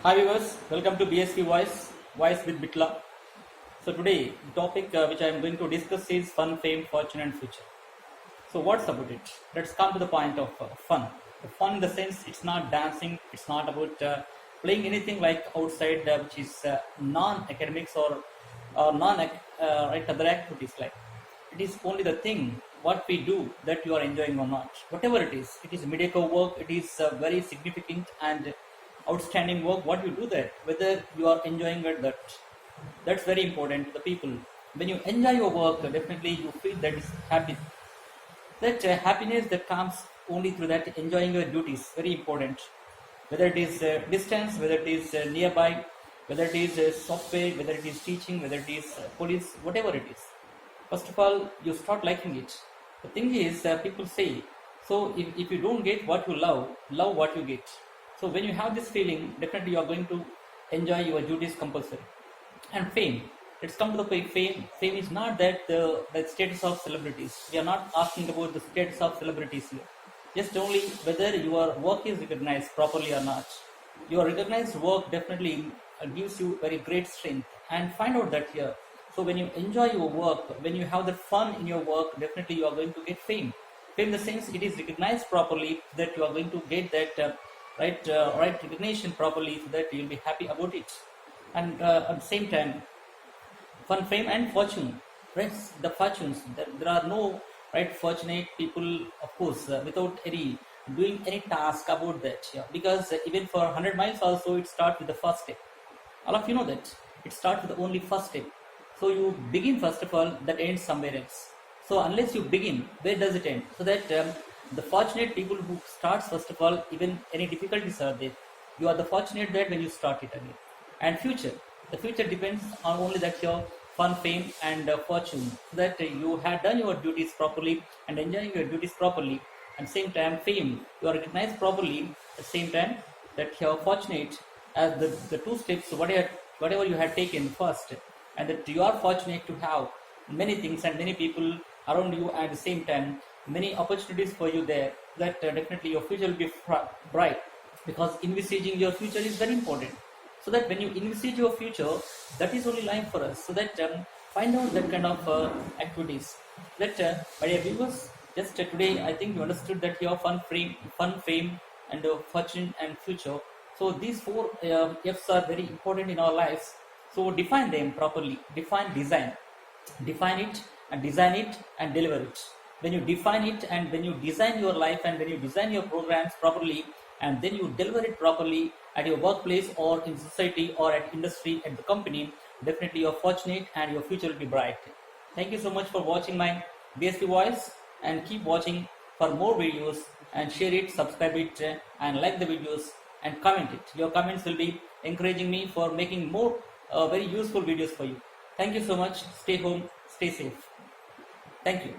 Hi viewers, welcome to BSP Voice with Bitla. So today, the topic which I am going to discuss is fun, fame, fortune and future. So what's about it? Let's come to the point of fun. The fun in the sense it's not dancing, it's not about playing anything like outside which is non-academics or right other activities like. It is only the thing what we do that you are enjoying or not. Whatever it is mediocre work, it is very significant and outstanding work. What you do that, whether you are enjoying it, that's very important to the people. When you enjoy your work, definitely you feel that is happy. That happiness that comes only through that enjoying your duties, very important. Whether it is distance, whether it is nearby, whether it is software, whether it is teaching, whether it is police, whatever it is. First of all, you start liking it. The thing is, people say, so if you don't get what you love what you get. So when you have this feeling, definitely you are going to enjoy your duties compulsory. And fame, let's come to the point. Fame is not that the status of celebrities. We are not asking about the status of celebrities here. Just only whether your work is recognized properly or not. Your recognized work definitely gives you very great strength. And find out that here. So when you enjoy your work, when you have the fun in your work, definitely you are going to get fame. Fame in the sense it is recognized properly, that you are going to get that right recognition properly, so that you will be happy about it. And at the same time, fun, fame and fortune, right? The fortunes, there are no right fortunate people, of course, without any doing any task about that. Yeah, because even for 100 miles also, it starts with the first step. All of you know that it starts with the only first step. So you begin first of all, that ends somewhere else. So unless you begin, where does it end? So that the fortunate people who starts first of all, even any difficulties are there, you are the fortunate that when you start it again. And future, the future depends on only that your fun, fame and fortune, so that you have done your duties properly and enjoying your duties properly. And same time, fame, you are recognized properly. At the same time, that you are fortunate as the two steps, whatever you had taken first, and that you are fortunate to have many things and many people around you at the same time, many opportunities for you there, that definitely your future will be bright, because envisaging your future is very important. So that when you envisage your future, that is only life for us. So that find out that kind of activities. That my dear viewers, just today I think you understood that your fun, fame and fortune and future. So these four F's are very important in our lives. So define them properly. Define it and design it and deliver it. When you define it and when you design your life and when you design your programs properly, and then you deliver it properly at your workplace or in society or at industry, at the company, definitely you're fortunate and your future will be bright. Thank you so much for watching my BSP Voice, and keep watching for more videos, and share it, subscribe it and like the videos and comment it. Your comments will be encouraging me for making more very useful videos for you. Thank you so much. Stay home, stay safe. Thank you.